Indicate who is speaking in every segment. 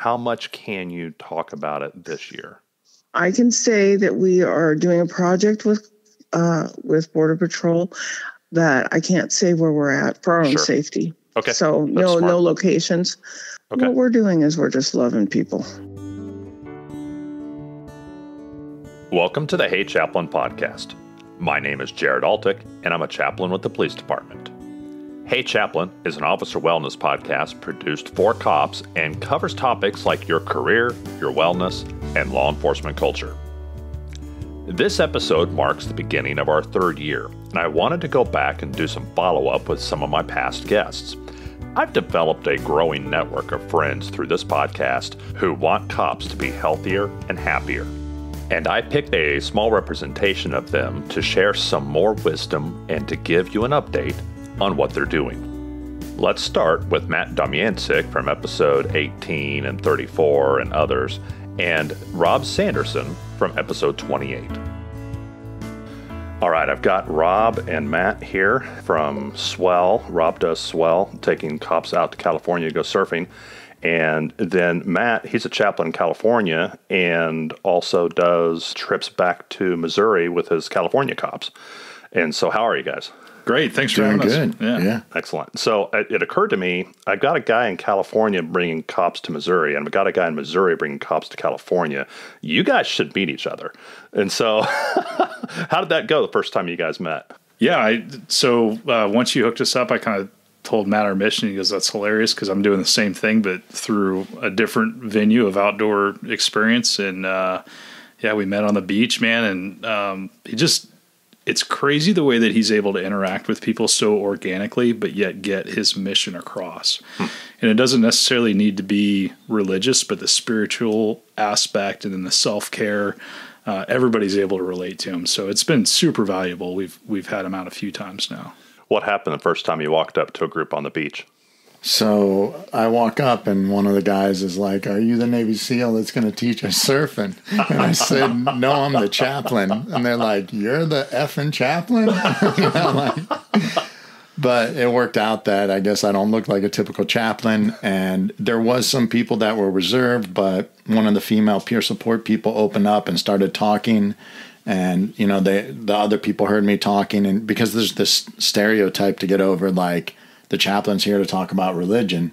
Speaker 1: How much can you talk about it this year?
Speaker 2: I can say that we are doing a project with Border Patrol that I can't say where we're at for our own safety.
Speaker 1: Okay.
Speaker 2: So no locations. Okay. What we're doing is we're just loving people.
Speaker 1: Welcome to the Hey Chaplain podcast. My name is Jared Altick, and I'm a chaplain with the police department. Hey Chaplain is an officer wellness podcast produced for cops and covers topics like your career, your wellness, and law enforcement culture. This episode marks the beginning of our third year, and I wanted to go back and do some follow-up with some of my past guests. I've developed a growing network of friends through this podcast who want cops to be healthier and happier. And I picked a small representation of them to share some more wisdom and to give you an update on what they're doing. Let's start with Matt Domyancic from episode 18 and 34 and others, and Rob Sanderson from episode 28. All right, I've got Rob and Matt here from Swell. Rob does Swell, taking cops out to California to go surfing. And then Matt, he's a chaplain in California and also does trips back to Missouri with his California cops. And so how are you guys?
Speaker 3: Great. Thanks for having us.
Speaker 4: Good. Yeah.
Speaker 1: Excellent. So it occurred to me, I've got a guy in California bringing cops to Missouri, and I've got a guy in Missouri bringing cops to California. You guys should meet each other. And so how did that go the first time you guys met?
Speaker 3: Yeah. So once you hooked us up, I kind of told Matt our mission. He goes, that's hilarious because I'm doing the same thing, but through a different venue of outdoor experience. And we met on the beach, man. And it's crazy the way that he's able to interact with people so organically, but yet get his mission across. And it doesn't necessarily need to be religious, but the spiritual aspect and then the self-care, everybody's able to relate to him. So it's been super valuable. We've had him out a few times now.
Speaker 1: What happened the first time you walked up to a group on the beach?
Speaker 4: So I walk up and one of the guys is like, "Are you the Navy SEAL that's going to teach us surfing?" And I said, "No, I'm the chaplain." And they're like, "You're the effing chaplain?" But it worked out that I guess I don't look like a typical chaplain. And there was some people that were reserved, but one of the female peer support people opened up and started talking. And, the other people heard me talking. And because there's this stereotype to get over, like, the chaplain's here to talk about religion.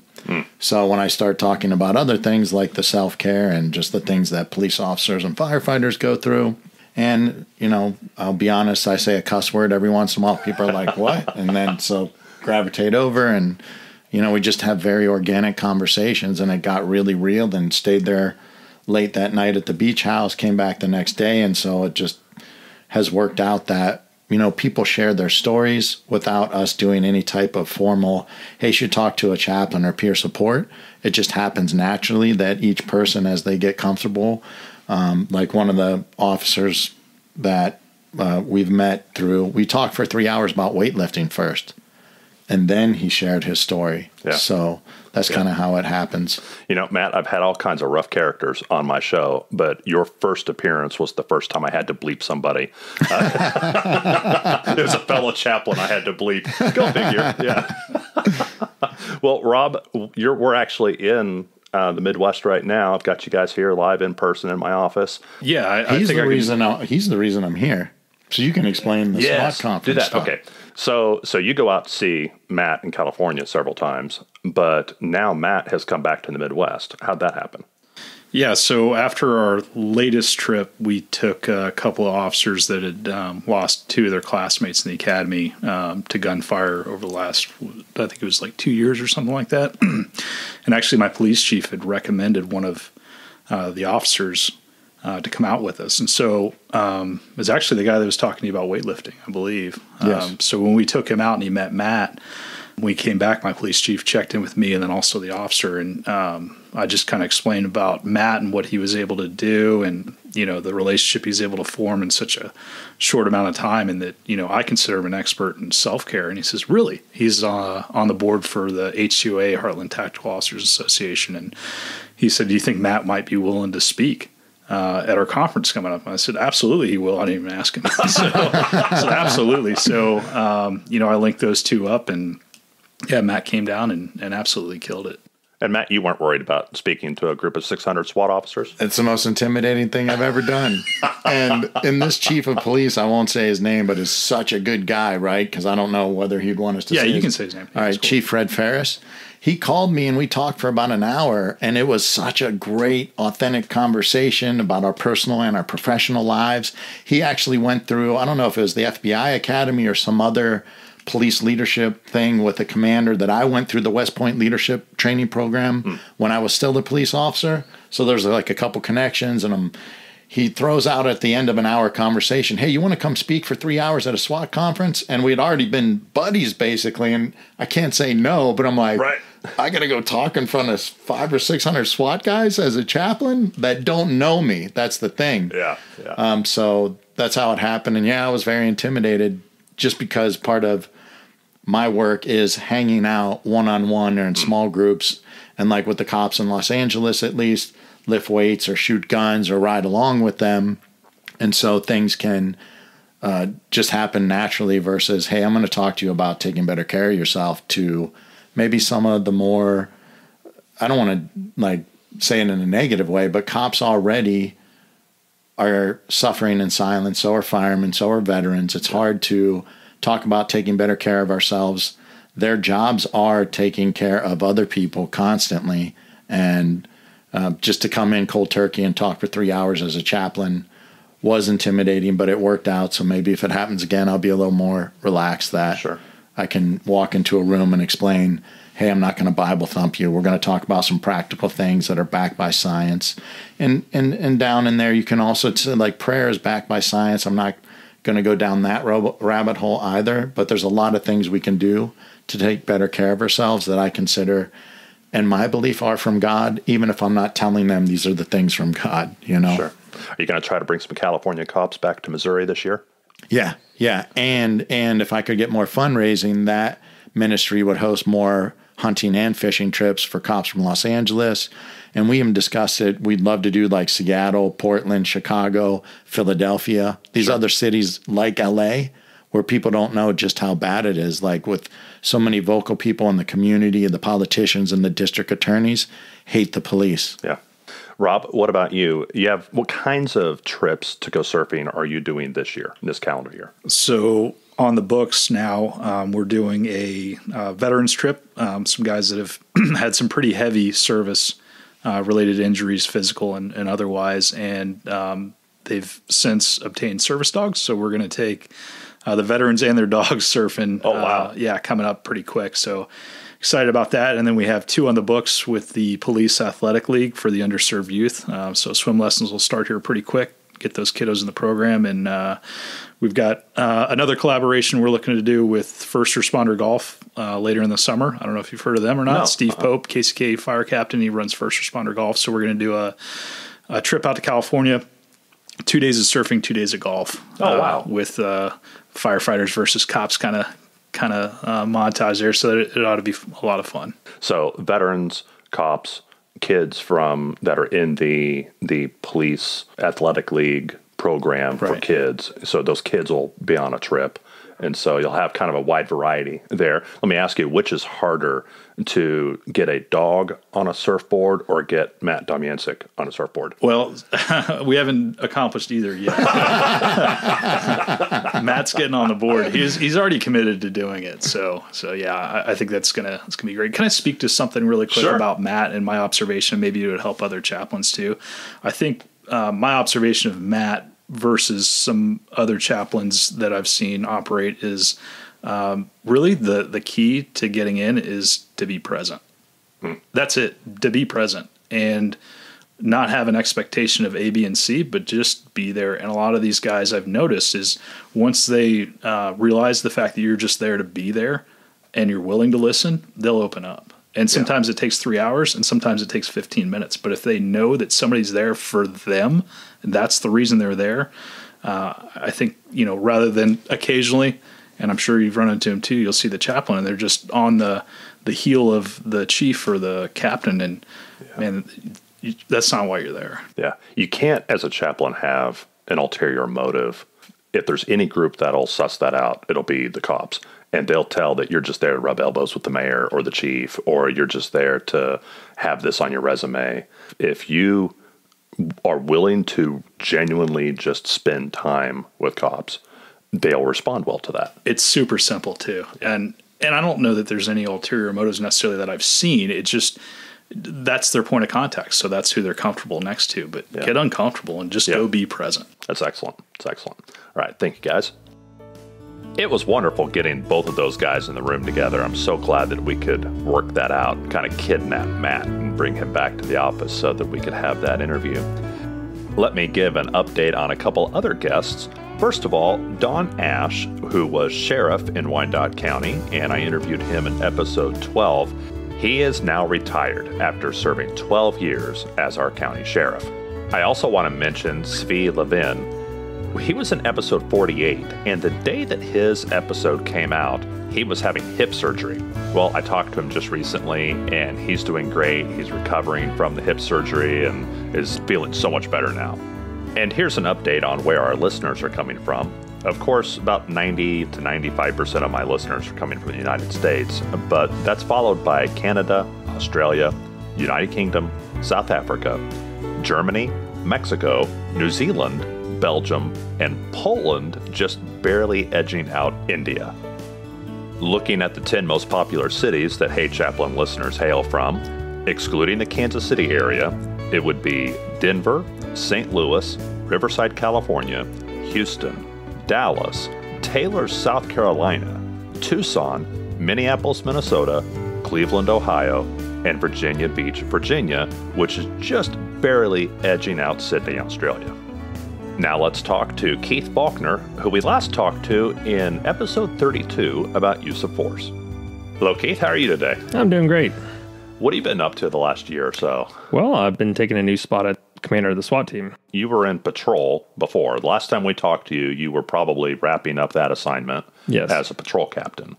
Speaker 4: So when I start talking about other things like the self-care and just the things that police officers and firefighters go through, and, I'll be honest, I say a cuss word every once in a while. People are like, "What?" And then so gravitate over and, we just have very organic conversations, and it got really real and stayed there late that night at the beach house, came back the next day. And so it just has worked out that, people share their stories without us doing any type of formal, "Hey, you should talk to a chaplain," or peer support. It just happens naturally that each person, as they get comfortable, like one of the officers that we've met through, we talked for 3 hours about weightlifting first, and then he shared his story. Yeah. So that's kind of how it happens.
Speaker 1: Matt, I've had all kinds of rough characters on my show, but your first appearance was the first time I had to bleep somebody. It was a fellow chaplain I had to bleep. Go figure. Yeah. Well, Rob, we're actually in the Midwest right now. I've got you guys here live in person in my office.
Speaker 3: Yeah,
Speaker 4: he's the reason I'm here. So you can explain the SWAT conference.
Speaker 1: Do that.
Speaker 4: Stuff.
Speaker 1: Okay. So you go out to see Matt in California several times, but now Matt has come back to the Midwest. How'd that happen?
Speaker 3: Yeah, so after our latest trip, we took a couple of officers that had lost two of their classmates in the academy to gunfire over the last, I think it was like 2 years or something like that. And actually my police chief had recommended one of the officers to come out with us. And so it was actually the guy that was talking to you about weightlifting, I believe.
Speaker 4: Yes.
Speaker 3: So when we took him out and he met Matt, when we came back, my police chief checked in with me and then also the officer. And I just kind of explained about Matt and what he was able to do and, the relationship he's able to form in such a short amount of time. And that, I consider him an expert in self-care. And he says, really? He's on the board for the HCOA, Heartland Tactical Officers Association. And he said, do you think Matt might be willing to speak at our conference coming up? And I said, absolutely, he will. I didn't even ask him. so absolutely. So, I linked those two up and yeah, Matt came down and absolutely killed it.
Speaker 1: And Matt, you weren't worried about speaking to a group of 600 SWAT officers?
Speaker 4: It's the most intimidating thing I've ever done. And this chief of police, I won't say his name, but is such a good guy, right? Because I don't know whether he'd want us to say
Speaker 3: Yeah, you can say his name.
Speaker 4: All right, cool. Chief Fred Ferris. He called me and we talked for about an hour, and it was such a great, authentic conversation about our personal and our professional lives. He actually went through, I don't know if it was the FBI Academy or some other police leadership thing with a commander that I went through the West Point leadership training program when I was still a police officer. So there's like a couple connections, and he throws out at the end of an hour conversation, hey, you want to come speak for 3 hours at a SWAT conference? And we had already been buddies basically, and I can't say no, but I'm like, right. I got to go talk in front of 500 or 600 SWAT guys as a chaplain that don't know me. That's the thing.
Speaker 1: Yeah.
Speaker 4: So that's how it happened. And yeah, I was very intimidated just because part of my work is hanging out one-on-one or in small groups, and like with the cops in Los Angeles, at least, lift weights or shoot guns or ride along with them. And so things can just happen naturally versus, hey, I'm going to talk to you about taking better care of yourself, to maybe some of the more, I don't want to like say it in a negative way, but cops already are suffering in silence. So are firemen, so are veterans. It's hard to talk about taking better care of ourselves. Their jobs are taking care of other people constantly. And just to come in cold turkey and talk for 3 hours as a chaplain was intimidating, but it worked out. So maybe if it happens again, I'll be a little more relaxed that I can walk into a room and explain, hey, I'm not going to Bible thump you. We're going to talk about some practical things that are backed by science. And down in there, you can also, like, prayer is backed by science. I'm not going to go down that rabbit hole either, but there's a lot of things we can do to take better care of ourselves that I consider, and my belief, are from God, even if I'm not telling them these are the things from God, you know?
Speaker 1: Sure. Are you going to try to bring some California cops back to Missouri this year?
Speaker 4: Yeah. And if I could get more fundraising, that ministry would host more hunting and fishing trips for cops from Los Angeles. And we even discussed it. We'd love to do like Seattle, Portland, Chicago, Philadelphia, these other cities like LA, where people don't know just how bad it is. Like, with so many vocal people in the community, and the politicians and the district attorneys hate the police.
Speaker 1: Yeah. Rob, what about you? What kinds of trips to go surfing are you doing this year, this calendar year?
Speaker 3: So on the books now, we're doing a veterans trip. Some guys that have had some pretty heavy service related injuries, physical and otherwise, and they've since obtained service dogs. So we're going to take the veterans and their dogs surfing.
Speaker 1: Oh, wow.
Speaker 3: Coming up pretty quick. So excited about that. And then we have 2 on the books with the Police Athletic League for the underserved youth. So swim lessons will start here pretty quick, get those kiddos in the program. And we've got another collaboration we're looking to do with First Responder Golf later in the summer. I don't know if you've heard of them or not.
Speaker 1: No.
Speaker 3: Steve Pope, KCK fire captain, he runs First Responder Golf. So we're going to do a trip out to California, 2 days of surfing, 2 days of golf.
Speaker 1: Oh, wow.
Speaker 3: With firefighters versus cops kind of montage there. So that it ought to be a lot of fun.
Speaker 1: So veterans, cops, kids that are in the Police Athletic League program for kids. So those kids will be on a trip. And so you'll have kind of a wide variety there. Let me ask you, which is harder, to get a dog on a surfboard or get Matt Domyancic on a surfboard?
Speaker 3: Well, we haven't accomplished either yet. Matt's getting on the board. He's already committed to doing it. So yeah, I think it's gonna be great. Can I speak to something really quick about Matt and my observation? Maybe it would help other chaplains too. I think my observation of Matt versus some other chaplains that I've seen operate is really the key to getting in is to be present. That's it, to be present and not have an expectation of A, B, and C, but just be there. And a lot of these guys I've noticed is once they realize the fact that you're just there to be there and you're willing to listen, they'll open up. And sometimes it takes 3 hours and sometimes it takes 15 minutes. But if they know that somebody's there for them, that's the reason they're there. I think, rather than occasionally, and I'm sure you've run into them too, you'll see the chaplain and they're just on the heel of the chief or the captain. And man, that's not why you're there.
Speaker 1: Yeah. You can't, as a chaplain, have an ulterior motive if there's any group that'll suss that out, it'll be the cops. And they'll tell that you're just there to rub elbows with the mayor or the chief, or you're just there to have this on your resume. If you are willing to genuinely just spend time with cops, they'll respond well to that.
Speaker 3: It's super simple too. And I don't know that there's any ulterior motives necessarily that I've seen. It's just, that's their point of contact. So that's who they're comfortable next to, but get uncomfortable and just go be present.
Speaker 1: That's excellent. That's excellent. All right. Thank you, guys. It was wonderful getting both of those guys in the room together. I'm so glad that we could work that out, kind of kidnap Matt and bring him back to the office so that we could have that interview. Let me give an update on a couple other guests. First of all, Jon Asher, who was sheriff in Wyandotte County, and I interviewed him in episode 12. He is now retired after serving 12 years as our county sheriff. I also want to mention Tzvi Levin. He was in episode 48, and the day that his episode came out, he was having hip surgery. Well, I talked to him just recently, and he's doing great. He's recovering from the hip surgery and is feeling so much better now. And here's an update on where our listeners are coming from. Of course, about 90 to 95% of my listeners are coming from the United States, but that's followed by Canada, Australia, United Kingdom, South Africa, Germany, Mexico, New Zealand, Belgium, and Poland, just barely edging out India. Looking at the 10 most popular cities that Hey Chaplain listeners hail from, excluding the Kansas City area, it would be Denver, St. Louis, Riverside, California, Houston, Dallas, Taylor, South Carolina, Tucson, Minneapolis, Minnesota, Cleveland, Ohio, and Virginia Beach, Virginia, which is just barely edging out Sydney, Australia. Now let's talk to Keith Falkner, who we last talked to in episode 32 about use of force. Hello, Keith. How are you today?
Speaker 5: I'm doing great.
Speaker 1: What have you been up to the last year or so?
Speaker 5: Well, I've been taking a new spot at commander of the SWAT team.
Speaker 1: You were in patrol before. The last time we talked to you, you were probably wrapping up that assignment as a patrol captain.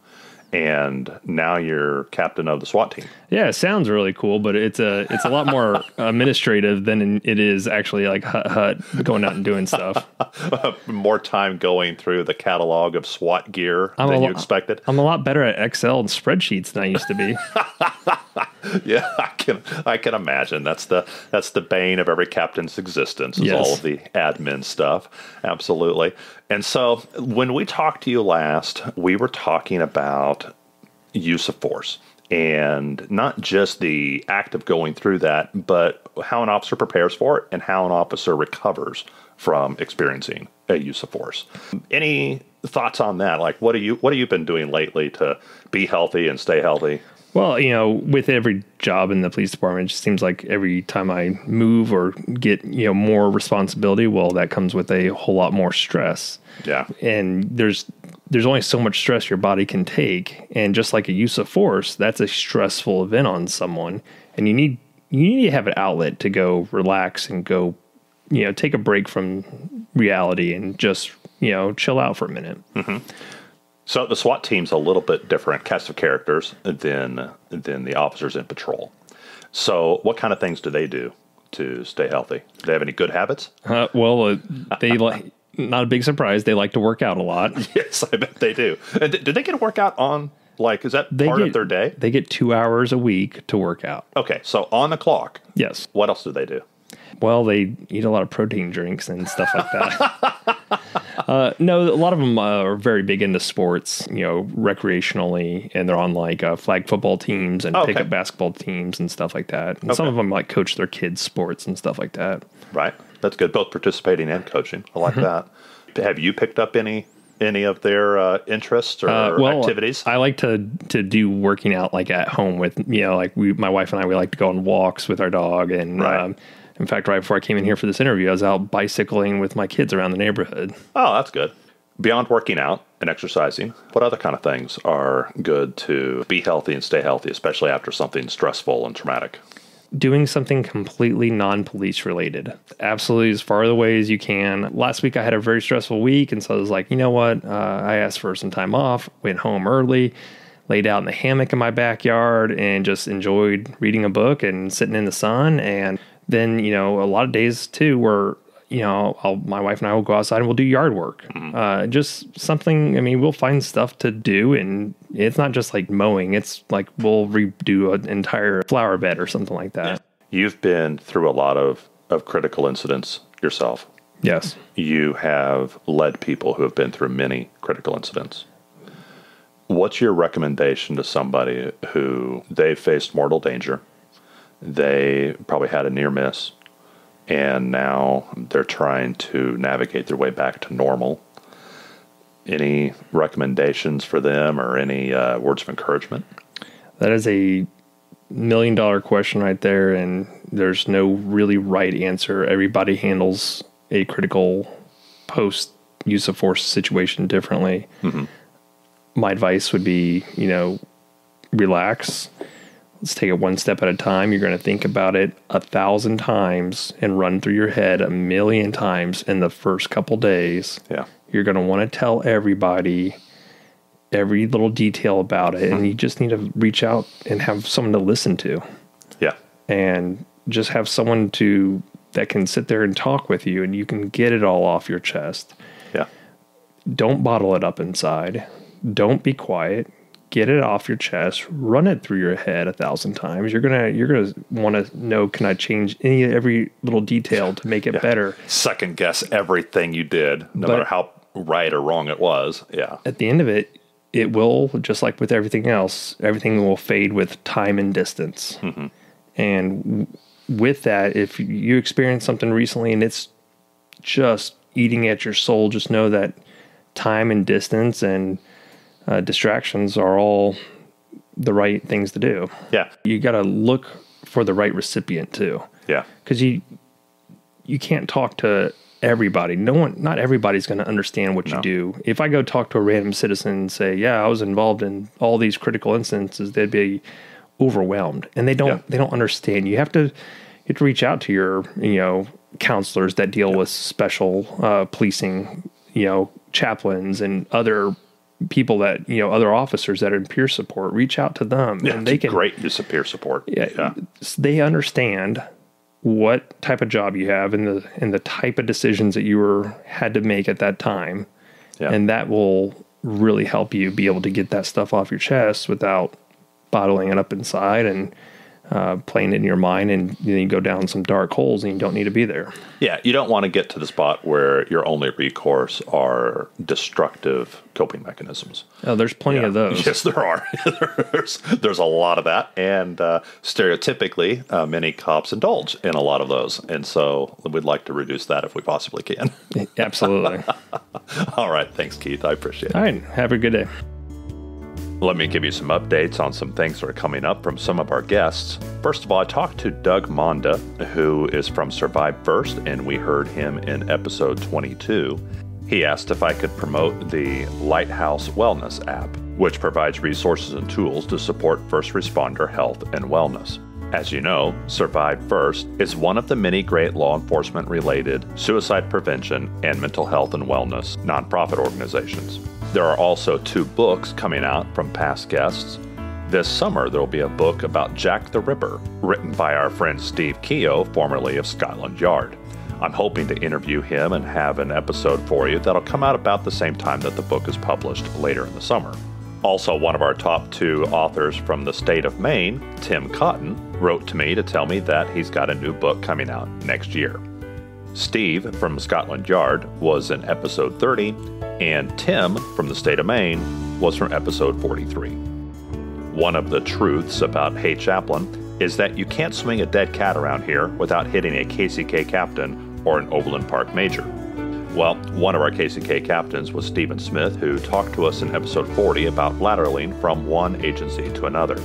Speaker 1: And now you're captain of the SWAT team.
Speaker 5: Yeah, it sounds really cool, but it's a lot more administrative than it is actually like hut going out and doing stuff.
Speaker 1: More time going through the catalog of SWAT gear than you expected.
Speaker 5: I'm a lot better at Excel and spreadsheets than I used to be.
Speaker 1: Yeah, I can imagine. That's the bane of every captain's existence is all of the admin stuff. Absolutely. And so when we talked to you last, we were talking about use of force, and not just the act of going through that, but how an officer prepares for it and how an officer recovers from experiencing a use of force. Any thoughts on that? Like, what have you been doing lately to be healthy and stay healthy?
Speaker 5: Well, with every job in the police department, it just seems like every time I move or get, more responsibility, well, that comes with a whole lot more stress.
Speaker 1: Yeah.
Speaker 5: And there's only so much stress your body can take. And just like a use of force, that's a stressful event on someone. And you need to have an outlet to go relax and go, take a break from reality and just, chill out for a minute. Mm-hmm.
Speaker 1: So the SWAT team's a little bit different cast of characters than the officers in patrol. So what kind of things do they do to stay healthy? Do they have any good habits?
Speaker 5: They like, not a big surprise, they like to work out a lot.
Speaker 1: Yes, I bet they do. And do they get to work out on, is that part of their day?
Speaker 5: They get 2 hours a week to work out.
Speaker 1: Okay, so on the clock.
Speaker 5: Yes.
Speaker 1: What else do they do?
Speaker 5: Well, they eat a lot of protein drinks and stuff like that. No, a lot of them are very big into sports, recreationally, and they're on flag football teams and pickup basketball teams and stuff like that. And some of them coach their kids' sports and stuff like that.
Speaker 1: Right. That's good. Both participating and coaching. I like that. Have you picked up any of their interests or activities?
Speaker 5: I like to do working out at home with, my wife and I, we like to go on walks with our dog. And in fact, right before I came in here for this interview, I was out bicycling with my kids around the neighborhood.
Speaker 1: Oh, that's good. Beyond working out and exercising, what other kind of things are good to be healthy and stay healthy, especially after something stressful and traumatic?
Speaker 5: Doing something completely non-police related. Absolutely as far away as you can. Last week I had a very stressful week, and so I was like, you know what? I asked for some time off, went home early, laid out in the hammock in my backyard, and just enjoyed reading a book and sitting in the sun. And then, a lot of days too were, my wife and I will go outside and we'll do yard work. Just something, we'll find stuff to do, and it's not just like mowing. It's like we'll redo an entire flower bed or something like that.
Speaker 1: Yeah. You've been through a lot of critical incidents yourself.
Speaker 5: Yes.
Speaker 1: You have led people who have been through many critical incidents. What's your recommendation to somebody who they faced mortal danger? They probably had a near miss, and now they're trying to navigate their way back to normal. Any recommendations for them or any words of encouragement?
Speaker 5: That is a $1 million question right there, and there's no really right answer. Everybody handles a critical post use of force situation differently. My advice would be, relax. Let's take it one step at a time. You're going to think about it 1,000 times and run through your head 1,000,000 times in the first couple days.
Speaker 1: Yeah.
Speaker 5: You're going to want to tell everybody every little detail about it, and you just need to reach out and have someone to listen to.
Speaker 1: Yeah.
Speaker 5: And just have someone that can sit there and talk with you, and you can get it all off your chest.
Speaker 1: Yeah.
Speaker 5: Don't bottle it up inside. Don't be quiet. Get it off your chest. Run it through your head 1,000 times. You're gonna want to know, can I change every little detail to make it better?
Speaker 1: Second guess everything you did, no matter how right or wrong it was. Yeah.
Speaker 5: At the end of it, it will, just like with everything else, everything will fade with time and distance. And with that, if you experience something recently and it's just eating at your soul, just know that time and distance and distractions are all the right things to do.
Speaker 1: Yeah.
Speaker 5: You got to look for the right recipient too.
Speaker 1: Yeah.
Speaker 5: Because you can't talk to everybody. Not everybody's going to understand what you do. If I go talk to a random citizen and say, yeah, I was involved in all these critical instances, they'd be overwhelmed, and they don't understand. You have to reach out to your, counselors that deal with special policing, chaplains and other people that, other officers that are in peer support. Reach out to them.
Speaker 1: Yeah,
Speaker 5: and they can,
Speaker 1: great use of peer support.
Speaker 5: Yeah. They understand what type of job you have and the type of decisions that you had to make at that time. Yeah. And that will really help you be able to get that stuff off your chest without bottling it up inside and playing it in your mind, and then you go down some dark holes and you don't need to be there. Yeah,
Speaker 1: you don't want to get to the spot where your only recourse are destructive coping mechanisms.
Speaker 5: Oh, there's plenty of those.
Speaker 1: Yes, there are. there's a lot of that, and stereotypically, many cops indulge in a lot of those, and so we'd like to reduce that if we possibly can.
Speaker 5: Absolutely.
Speaker 1: All right, thanks, Keith. I appreciate it.
Speaker 5: All right, have a good day.
Speaker 1: Let me give you some updates on some things that are coming up from some of our guests. First of all, I talked to Doug Monda, who is from Survive First, and we heard him in episode 22. He asked if I could promote the Lighthouse Wellness app, which provides resources and tools to support first responder health and wellness. As you know, Survive First is one of the many great law enforcement-related suicide prevention and mental health and wellness nonprofit organizations. There are also 2 books coming out from past guests. This summer, there will be a book about Jack the Ripper, written by our friend Steve Keogh, formerly of Scotland Yard. I'm hoping to interview him and have an episode for you that'll come out about the same time that the book is published later in the summer. Also, one of our top 2 authors from the state of Maine, Tim Cotton, wrote to me to tell me that he's got a new book coming out next year. Steve from Scotland Yard was in episode 30, and Tim from the state of Maine was from episode 43. One of the truths about Hey Chaplain is that you can't swing a dead cat around here without hitting a KCK captain or an Overland Park major. Well, one of our KCK captains was Stephen Smith, who talked to us in episode 40 about lateraling from one agency to another.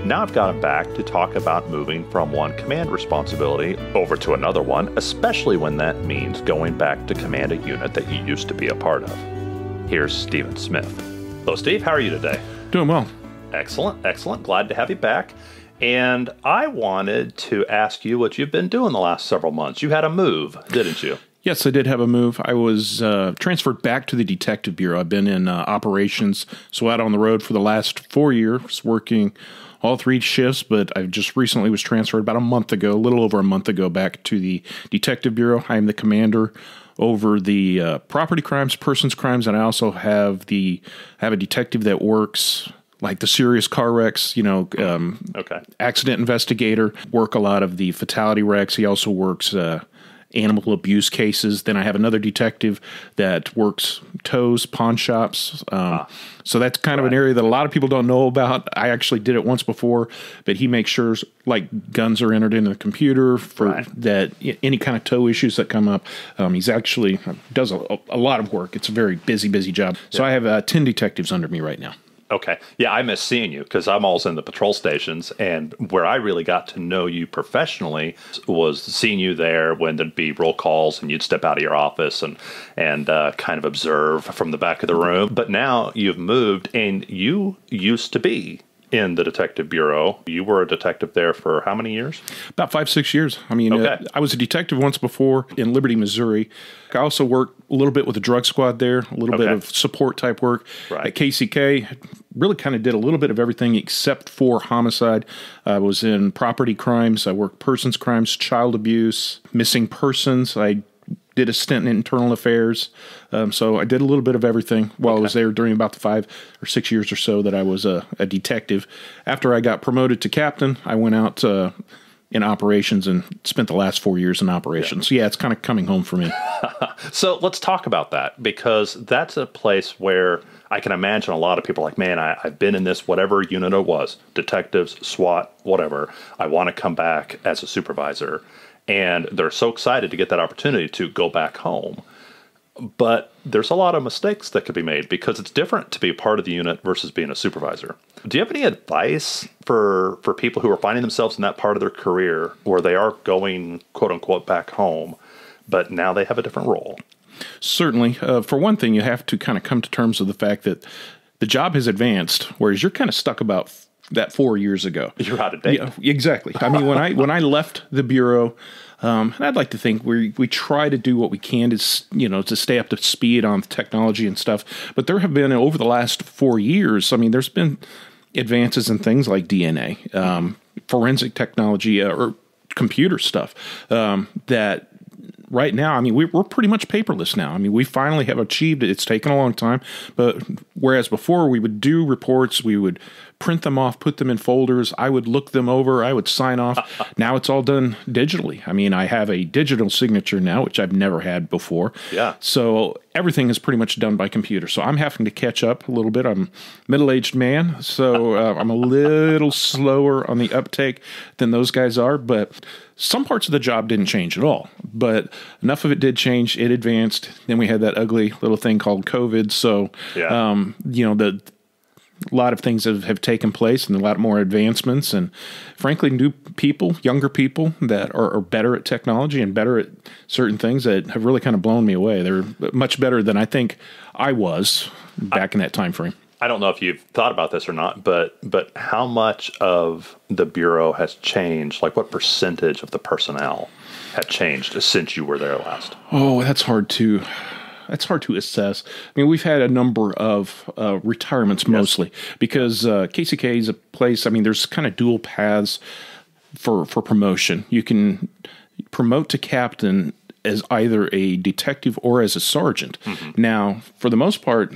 Speaker 1: Now I've got him back to talk about moving from one command responsibility over to another one, especially when that means going back to command a unit that you used to be a part of. Here's Stephen Smith. Hello, Steve. How are you today?
Speaker 6: Doing well.
Speaker 1: Excellent, excellent. Glad to have you back. And I wanted to ask you what you've been doing the last several months. You had a move, didn't you?
Speaker 6: Yes, I did have a move. I was transferred back to the Detective Bureau. I've been in operations, so out on the road for the last 4 years, working all 3 shifts, but I just recently was transferred about a month ago, a little over a month ago, back to the Detective Bureau. I am the commander over the property crimes, persons crimes, and I also have a detective that works like the serious car wrecks, accident investigator, work a lot of the fatality wrecks. He also works animal abuse cases. Then I have another detective that works tows, pawn shops. So that's kind of an area that a lot of people don't know about. I actually did it once before, but he makes sure like guns are entered into the computer for that any kind of tow issues that come up. He's actually does a lot of work. It's a very busy job. So I have 10 detectives under me right now.
Speaker 1: Okay. Yeah, I miss seeing you because I'm always in the patrol stations. And where I really got to know you professionally was seeing you there when there'd be roll calls and you'd step out of your office and kind of observe from the back of the room. But now you've moved and you used to be in the Detective Bureau. You were a detective there for how many years?
Speaker 6: About 5-6 years. I mean, I was a detective once before in Liberty, Missouri. I also worked a little bit with the drug squad there, a little bit of support type work. At KCK, really kind of did a little bit of everything except for homicide. I was in property crimes. I worked persons crimes, child abuse, missing persons. I did a stint in internal affairs. So I did a little bit of everything while I was there during about the 5 or 6 years or so that I was a detective. After I got promoted to captain, I went out in operations and spent the last 4 years in operations. So it's kind of coming home for me.
Speaker 1: So let's talk about that, because that's a place where I can imagine a lot of people are like, man, I've been in this, whatever unit it was, detectives, SWAT, whatever. I want to come back as a supervisor. And they're so excited to get that opportunity to go back home. But there's a lot of mistakes that could be made because it's different to be a part of the unit versus being a supervisor. Do you have any advice for people who are finding themselves in that part of their career where they are going, quote unquote, back home, but now they have a different role?
Speaker 6: Certainly. For one thing, you have to kind of come to terms with the fact that the job has advanced, whereas you're kind of stuck about that 4 years ago.
Speaker 1: You're out of date.
Speaker 6: Yeah, exactly. I mean, when I left the Bureau, and I'd like to think we try to do what we can to stay up to speed on technology and stuff. But there have been, over the last 4 years, I mean, there's been advances in things like DNA, forensic technology, or computer stuff that right now, I mean, we're pretty much paperless now. I mean, we finally have achieved it. It's taken a long time, but whereas before we would do reports, we would print them off, put them in folders. I would look them over. I would sign off. Now it's all done digitally. I mean, I have a digital signature now, which I've never had before.
Speaker 1: Yeah.
Speaker 6: So everything is pretty much done by computer. So I'm having to catch up a little bit. I'm a middle-aged man, so I'm a little slower on the uptake than those guys are. But some parts of the job didn't change at all. But enough of it did change. It advanced. Then we had that ugly little thing called COVID. So, a lot of things have taken place and a lot more advancements, and frankly, new people, younger people that are better at technology and better at certain things that have really kind of blown me away. They're much better than I think I was back in that time frame.
Speaker 1: I don't know if you've thought about this or not, but how much of the Bureau has changed? Like what percentage of the personnel had changed since you were there last?
Speaker 6: Oh, that's hard to assess. I mean, we've had a number of retirements mostly because KCK is a place, I mean, there's kind of dual paths for promotion. You can promote to captain as either a detective or as a sergeant. Mm-hmm. Now, for the most part,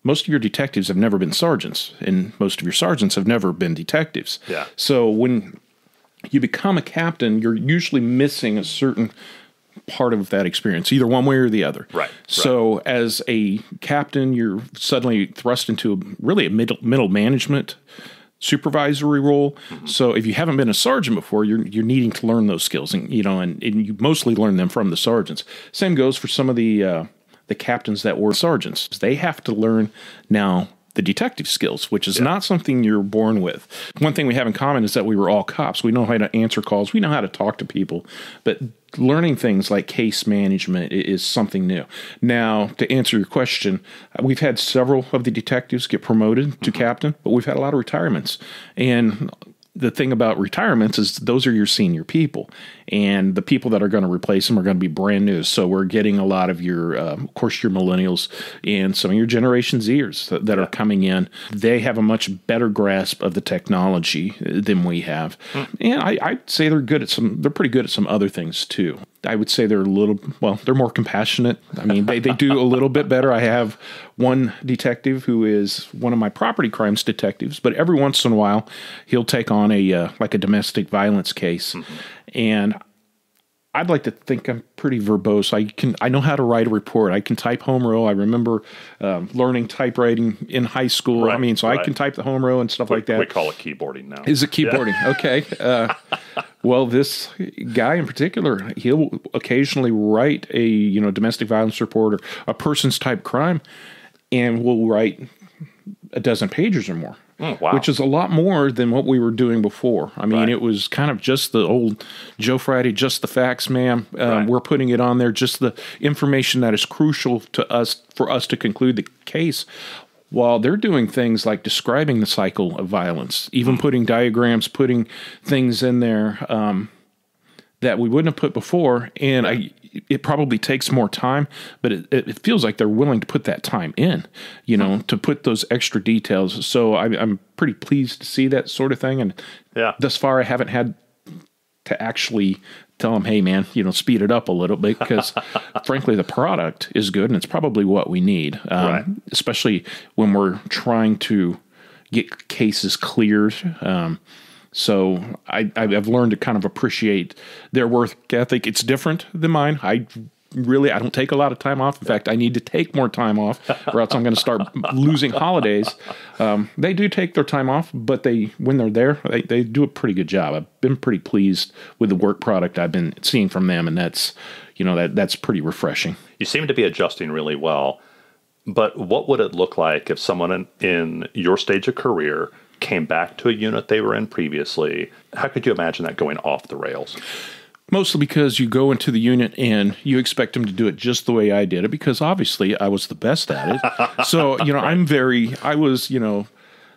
Speaker 6: most of your detectives have never been sergeants, and most of your sergeants have never been detectives.
Speaker 1: Yeah.
Speaker 6: So when you become a captain, you're usually missing a certain part of that experience, either one way or the other.
Speaker 1: Right.
Speaker 6: So as a captain, you're suddenly thrust into a middle management supervisory role. Mm-hmm. So if you haven't been a sergeant before, you're needing to learn those skills, and you mostly learn them from the sergeants. Same goes for some of the captains that were sergeants. They have to learn now the detective skills, which is not something you're born with. One thing we have in common is that we were all cops. We know how to answer calls. We know how to talk to people. But learning things like case management is something new. Now, to answer your question, we've had several of the detectives get promoted to captain, but we've had a lot of retirements. And the thing about retirements is those are your senior people, and the people that are going to replace them are going to be brand new. So we're getting a lot of your, of course, your millennials and some of your Generation Zers that are coming in. They have a much better grasp of the technology than we have. And I'd say they're pretty good at some other things too. I would say they're they're more compassionate. I mean, they do a little bit better. I have one detective who is one of my property crimes detectives, but every once in a while he'll take on a domestic violence case. And I'd like to think I'm pretty verbose. I know how to write a report. I can type home row. I remember learning typewriting in high school.
Speaker 1: Right,
Speaker 6: I mean, so I can type the home row and stuff like that.
Speaker 1: We call it keyboarding now.
Speaker 6: Is it keyboarding? Yeah. Okay. Well, this guy in particular, he'll occasionally write a domestic violence report or a person's type crime, and will write a dozen pages or more.
Speaker 1: Wow.
Speaker 6: Which is a lot more than what we were doing before. I mean, It was kind of just the old Joe Friday, just the facts, ma'am. We're putting it on there, just the information that is crucial to us for us to conclude the case. While they're doing things like describing the cycle of violence, even putting diagrams, putting things in there that we wouldn't have put before. And it probably takes more time, but it feels like they're willing to put that time in, to put those extra details. So I'm pretty pleased to see that sort of thing. And thus far, I haven't had to actually tell them, hey, man, speed it up a little bit, because frankly, the product is good and it's probably what we need, especially when we're trying to get cases cleared. So I've learned to kind of appreciate their work ethic. It's different than mine. I don't take a lot of time off. In fact, I need to take more time off, or else I'm going to start losing holidays. They do take their time off, but when they're there, they do a pretty good job. I've been pretty pleased with the work product I've been seeing from them, and that's pretty refreshing.
Speaker 1: You seem to be adjusting really well, but what would it look like if someone in your stage of career came back to a unit they were in previously? How could you imagine that going off the rails?
Speaker 6: Mostly because you go into the unit and you expect them to do it just the way I did it, because obviously I was the best at it. So, I was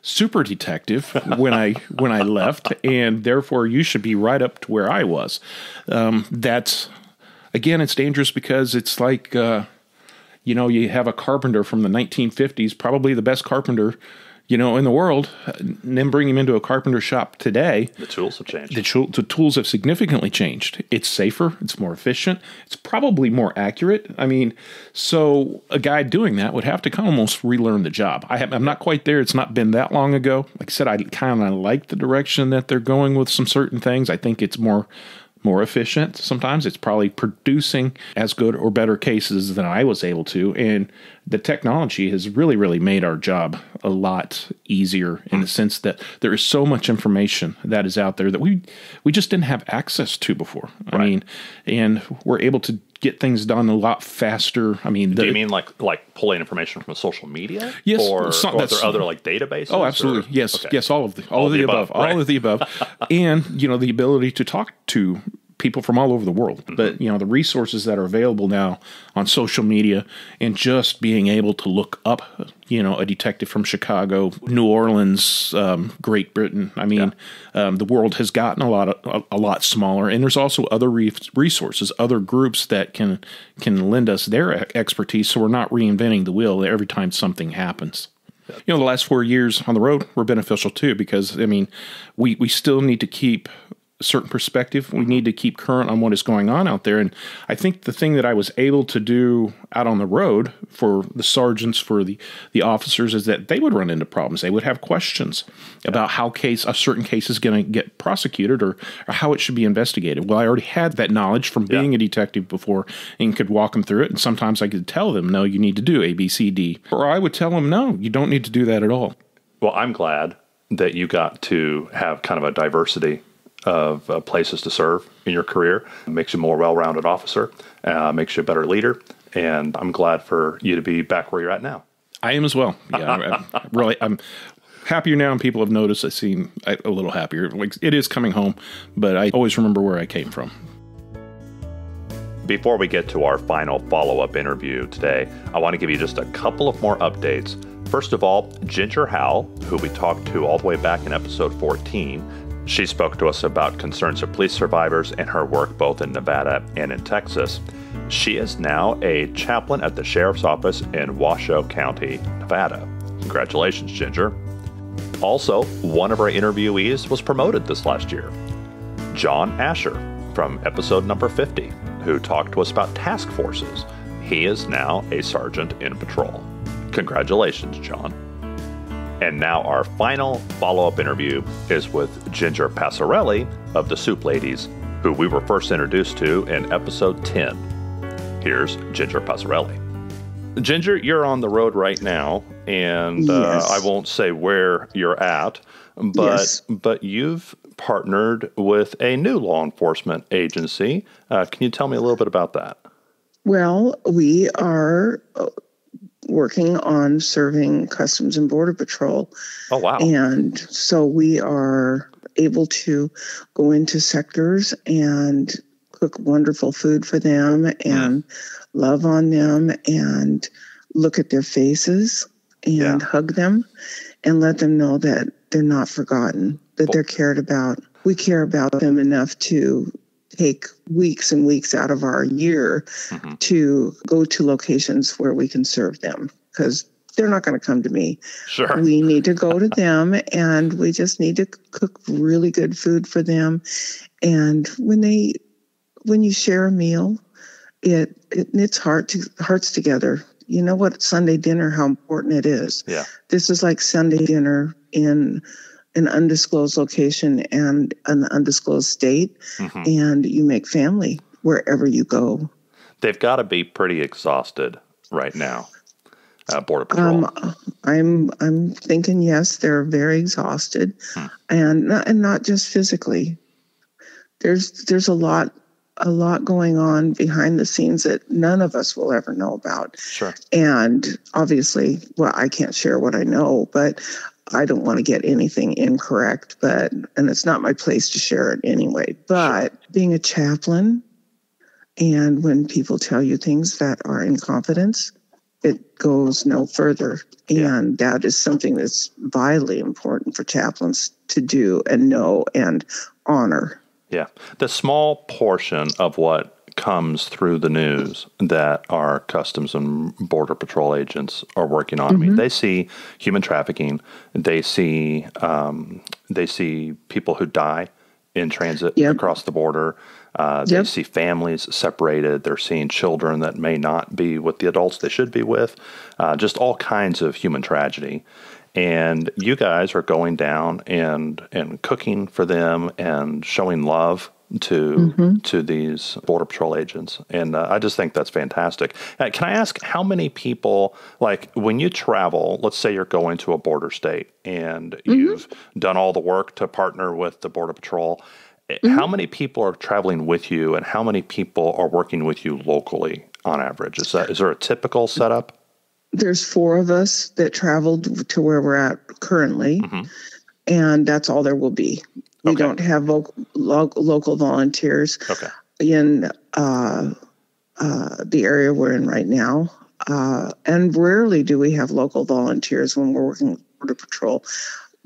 Speaker 6: super detective when I left, and therefore you should be right up to where I was. That's, again, it's dangerous because it's like, you have a carpenter from the 1950s, probably the best carpenter in the world, and then bring him into a carpenter shop today.
Speaker 1: The tools have changed.
Speaker 6: The tools have significantly changed. It's safer. It's more efficient. It's probably more accurate. I mean, so a guy doing that would have to kind of almost relearn the job. I'm not quite there. It's not been that long ago. Like I said, I kind of like the direction that they're going with some certain things. I think it's more efficient. Sometimes it's probably producing as good or better cases than I was able to. And the technology has really, really made our job a lot easier in the sense that there is so much information that is out there that we just didn't have access to before. I mean, and we're able to get things done a lot faster. I mean,
Speaker 1: do you mean like pulling information from social media?
Speaker 6: Yes.
Speaker 1: Or are there other databases?
Speaker 6: Oh, absolutely. Yes. Okay. Yes. All of the above.
Speaker 1: Right.
Speaker 6: All of the above. And, the ability to talk to people from all over the world. But, the resources that are available now on social media, and just being able to look up, a detective from Chicago, New Orleans, Great Britain. I mean, the world has gotten a lot smaller, and there's also other resources, other groups that can lend us their expertise, so we're not reinventing the wheel every time something happens. The last 4 years on the road were beneficial too, because, we still need to keep a certain perspective. We need to keep current on what is going on out there. And I think the thing that I was able to do out on the road for the sergeants, for the officers, is that they would run into problems. They would have questions about how a certain case is going to get prosecuted, or how it should be investigated. Well, I already had that knowledge from being a detective before, and could walk them through it. And sometimes I could tell them, no, you need to do A, B, C, D. Or I would tell them, no, you don't need to do that at all.
Speaker 1: Well, I'm glad that you got to have kind of a diversity of places to serve in your career. It makes you a more well-rounded officer, makes you a better leader, and I'm glad for you to be back where you're at now.
Speaker 6: I am as well. Yeah, I'm happier now, and people have noticed I seem a little happier. Like, it is coming home, but I always remember where I came from.
Speaker 1: Before we get to our final follow-up interview today, I want to give you just a couple of more updates. First of all, Ginger Howell, who we talked to all the way back in episode 14, She spoke to us about concerns of police survivors and her work both in Nevada and in Texas. She is now a chaplain at the Sheriff's Office in Washoe County, Nevada. Congratulations, Ginger. Also, one of our interviewees was promoted this last year, Jon Asher from episode number 50, who talked to us about task forces. He is now a sergeant in patrol. Congratulations, Jon. And now our final follow-up interview is with Ginger Passarelli of the Soup Ladies, who we were first introduced to in episode 10. Here's Ginger Passarelli. Ginger, you're on the road right now, and
Speaker 2: Yes.
Speaker 1: I won't say where you're at, but you've partnered with a new law enforcement agency. Can you tell me a little bit about that?
Speaker 2: Well, we are working on serving Customs and Border Patrol.
Speaker 1: Oh, wow.
Speaker 2: And so we are able to go into sectors and cook wonderful food for them and love on them and look at their faces and hug them and let them know that they're not forgotten, that they're cared about. We care about them enough to take weeks and weeks out of our year to go to locations where we can serve them, because they're not going to come to me.
Speaker 1: Sure.
Speaker 2: We need to go to them, and we just need to cook really good food for them. And when you share a meal, it knits hearts together. You know what, Sunday dinner, how important it is.
Speaker 1: Yeah.
Speaker 2: This is like Sunday dinner in an undisclosed location and an undisclosed state, and you make family wherever you go.
Speaker 1: They've got to be pretty exhausted right now, Border Patrol.
Speaker 2: I'm thinking, yes, they're very exhausted, and not just physically. There's a lot going on behind the scenes that none of us will ever know about.
Speaker 1: Sure.
Speaker 2: And obviously, well, I can't share what I know, but I don't want to get anything incorrect, and it's not my place to share it anyway. But being a chaplain, and when people tell you things that are in confidence, it goes no further. And that is something that's vitally important for chaplains to do and know and honor.
Speaker 1: Yeah. The small portion of what comes through the news that our Customs and Border Patrol agents are working on. I mean, they see human trafficking. They see people who die in transit across the border. They see families separated. They're seeing children that may not be with the adults they should be with. Just all kinds of human tragedy. And you guys are going down and cooking for them and showing love to these Border Patrol agents. And I just think that's fantastic. Can I ask how many people, like when you travel, let's say you're going to a border state and you've done all the work to partner with the Border Patrol, how many people are traveling with you and how many people are working with you locally on average? Is there a typical setup?
Speaker 2: There's 4 of us that traveled to where we're at currently, and that's all there will be. We don't have local volunteers in the area we're in right now, and rarely do we have local volunteers when we're working with Border Patrol.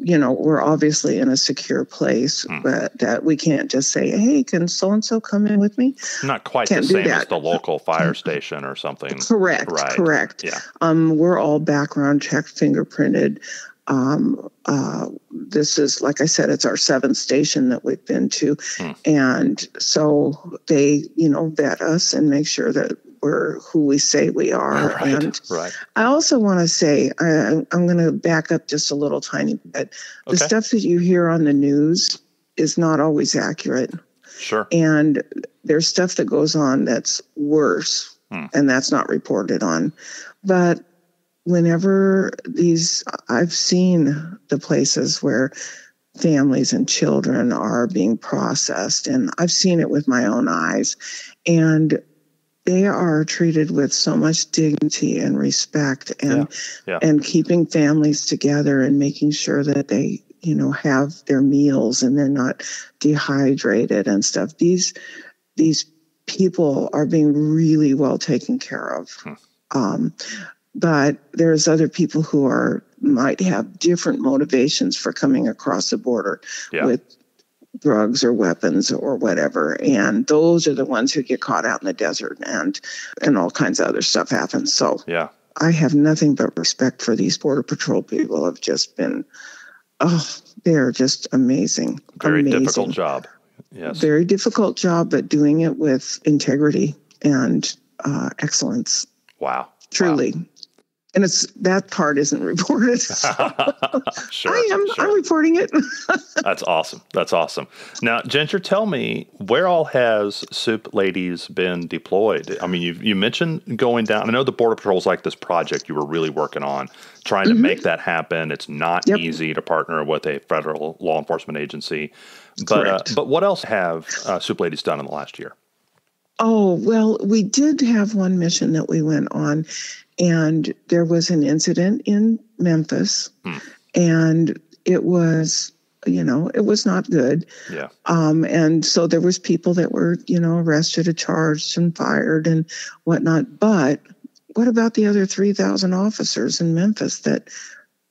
Speaker 2: You know, we're obviously in a secure place, but that we can't just say, hey, can so-and-so come in with me?
Speaker 1: Not quite the same as the local fire station or something.
Speaker 2: Correct.
Speaker 1: Right.
Speaker 2: Correct.
Speaker 1: Yeah.
Speaker 2: We're all background checked, fingerprinted. This is, like I said, it's our 7th station that we've been to. And so they, vet us and make sure that we're who we say we are. And I also want to say, I'm going to back up just a little tiny bit. The stuff that you hear on the news is not always accurate.
Speaker 1: Sure.
Speaker 2: And there's stuff that goes on that's worse, and that's not reported on. But whenever I've seen the places where families and children are being processed, and I've seen it with my own eyes, and they are treated with so much dignity and respect and keeping families together and making sure that they, have their meals and they're not dehydrated and stuff. These people are being really well taken care of. But there's other people who might have different motivations for coming across the border with drugs or weapons or whatever. And those are the ones who get caught out in the desert, and all kinds of other stuff happens. So
Speaker 1: Yeah.
Speaker 2: I have nothing but respect for these Border Patrol people. Have just been, they're just amazing.
Speaker 1: Very
Speaker 2: amazing.
Speaker 1: difficult job. Yes.
Speaker 2: Very difficult job, but doing it with integrity and excellence.
Speaker 1: Wow.
Speaker 2: Truly.
Speaker 1: Wow.
Speaker 2: And that part isn't reported. So
Speaker 1: Sure.
Speaker 2: I'm reporting it.
Speaker 1: That's awesome. That's awesome. Now, Ginger, tell me, where all has Soup Ladies been deployed? I mean, you mentioned going down. I know the Border Patrol is like this project you were really working on, trying to make that happen. It's not easy to partner with a federal law enforcement agency. But what else have Soup Ladies done in the last year?
Speaker 2: Oh, well, we did have one mission that we went on, and there was an incident in Memphis, and it was, it was not good.
Speaker 1: Yeah.
Speaker 2: And so there was people that were, arrested or charged and fired and whatnot. But what about the other 3,000 officers in Memphis that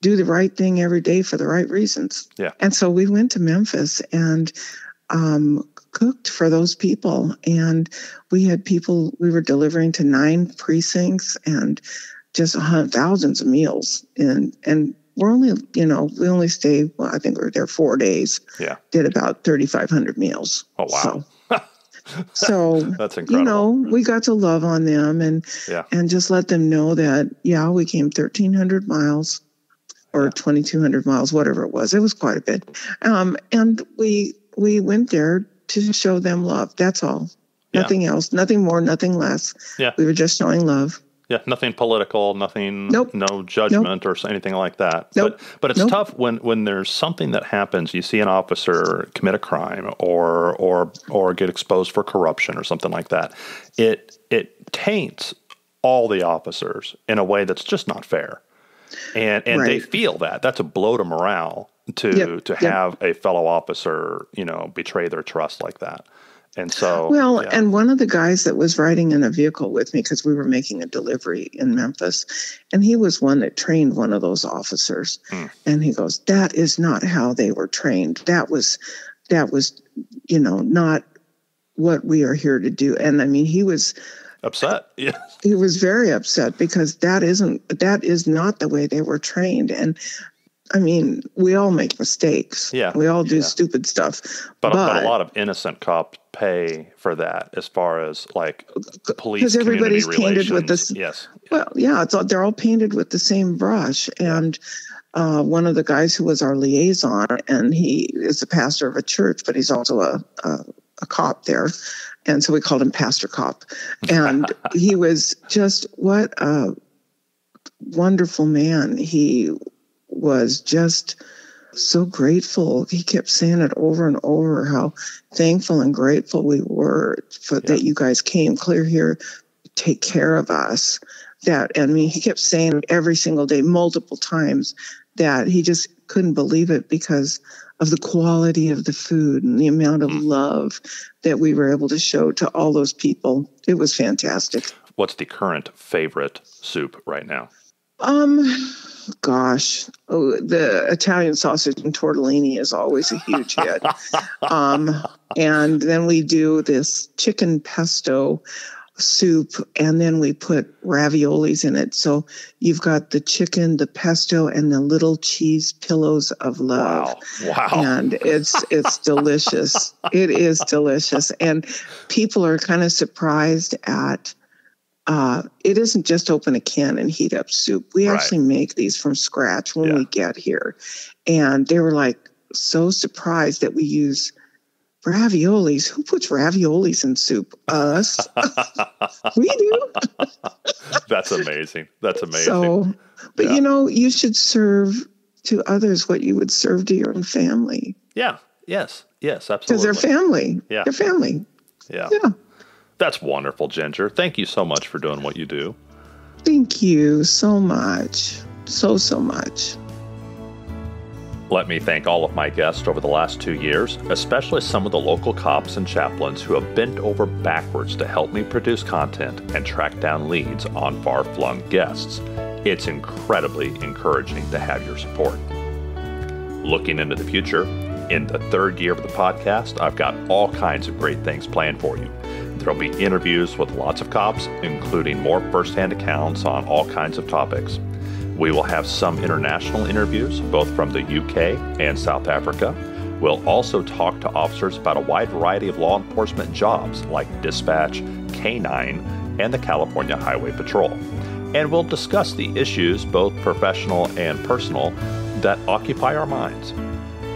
Speaker 2: do the right thing every day for the right reasons?
Speaker 1: Yeah.
Speaker 2: And so we went to Memphis and cooked for those people, and we had people we were delivering to 9 precincts and just thousands of meals, and we're only we only stayed, I think we were there 4 days.
Speaker 1: Yeah,
Speaker 2: did about 3,500 meals.
Speaker 1: Oh wow.
Speaker 2: So
Speaker 1: that's incredible.
Speaker 2: We got to love on them and just let them know that we came 1,300 miles or 2,200 miles, whatever it was. It was quite a bit, and we went there to show them love. That's all. Nothing else. Nothing more. Nothing less.
Speaker 1: Yeah.
Speaker 2: We were just showing love.
Speaker 1: Yeah. Nothing political. Nothing.
Speaker 2: Nope.
Speaker 1: No judgment or anything like that.
Speaker 2: Nope.
Speaker 1: But it's tough when there's something that happens. You see an officer commit a crime or get exposed for corruption or something like that. It taints all the officers in a way that's just not fair. And they feel that. That's a blow to morale to have a fellow officer, betray their trust like that. And so,
Speaker 2: and one of the guys that was riding in a vehicle with me, because we were making a delivery in Memphis, and he was one that trained one of those officers. And he goes, that is not how they were trained. That was, not what we are here to do. And I mean, he was
Speaker 1: upset. Yeah.
Speaker 2: He was very upset because that is not the way they were trained. And I mean, we all make mistakes.
Speaker 1: Yeah.
Speaker 2: We all do stupid stuff.
Speaker 1: But a lot of innocent cops pay for that as far as like police,
Speaker 2: because everybody's painted with this.
Speaker 1: Yes.
Speaker 2: Well, yeah, they're all painted with the same brush. And one of the guys who was our liaison, and he is the pastor of a church, but he's also a cop there. And so we called him Pastor Cop. And he was just, what a wonderful man. He was just so grateful. He kept saying it over and over, how thankful and grateful we were that you guys came clear here to take care of us. He kept saying it every single day, multiple times, that he just couldn't believe it because of the quality of the food and the amount of love that we were able to show to all those people. It was fantastic.
Speaker 1: What's the current favorite soup right now?
Speaker 2: The Italian sausage and tortellini is always a huge hit. And then we do this chicken pesto soup, and then we put raviolis in it. So you've got the chicken, the pesto, and the little cheese pillows of love.
Speaker 1: Wow.
Speaker 2: And it's delicious. It is delicious. And people are kind of surprised at it isn't just open a can and heat up soup. We actually make these from scratch when we get here. And they were like so surprised that we use raviolis. Who puts raviolis in soup? Us. We do.
Speaker 1: That's amazing. That's amazing.
Speaker 2: So, but you should serve to others what you would serve to your own family.
Speaker 1: Yeah. Yes, absolutely.
Speaker 2: Because they're family.
Speaker 1: Yeah.
Speaker 2: They're family.
Speaker 1: Yeah. That's wonderful, Ginger. Thank you so much for doing what you do.
Speaker 2: Thank you so much. So much.
Speaker 1: Let me thank all of my guests over the last 2 years, especially some of the local cops and chaplains who have bent over backwards to help me produce content and track down leads on far-flung guests. It's incredibly encouraging to have your support. Looking into the future, In the third year of the podcast, I've got all kinds of great things planned for you. There'll be interviews with lots of cops, including more firsthand accounts on all kinds of topics. We will have some international interviews, both from the UK and South Africa. We'll also talk to officers about a wide variety of law enforcement jobs like dispatch, K9, and the California Highway Patrol. And we'll discuss the issues, both professional and personal, that occupy our minds.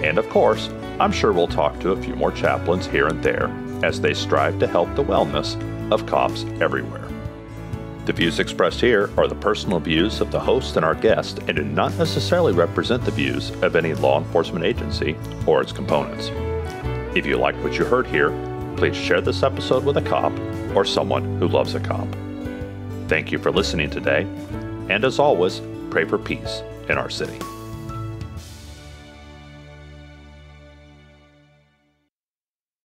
Speaker 1: And of course, I'm sure we'll talk to a few more chaplains here and there as they strive to help the wellness of cops everywhere. The views expressed here are the personal views of the host and our guest and do not necessarily represent the views of any law enforcement agency or its components. If you liked what you heard here, please share this episode with a cop or someone who loves a cop. Thank you for listening today, and as always, pray for peace in our city.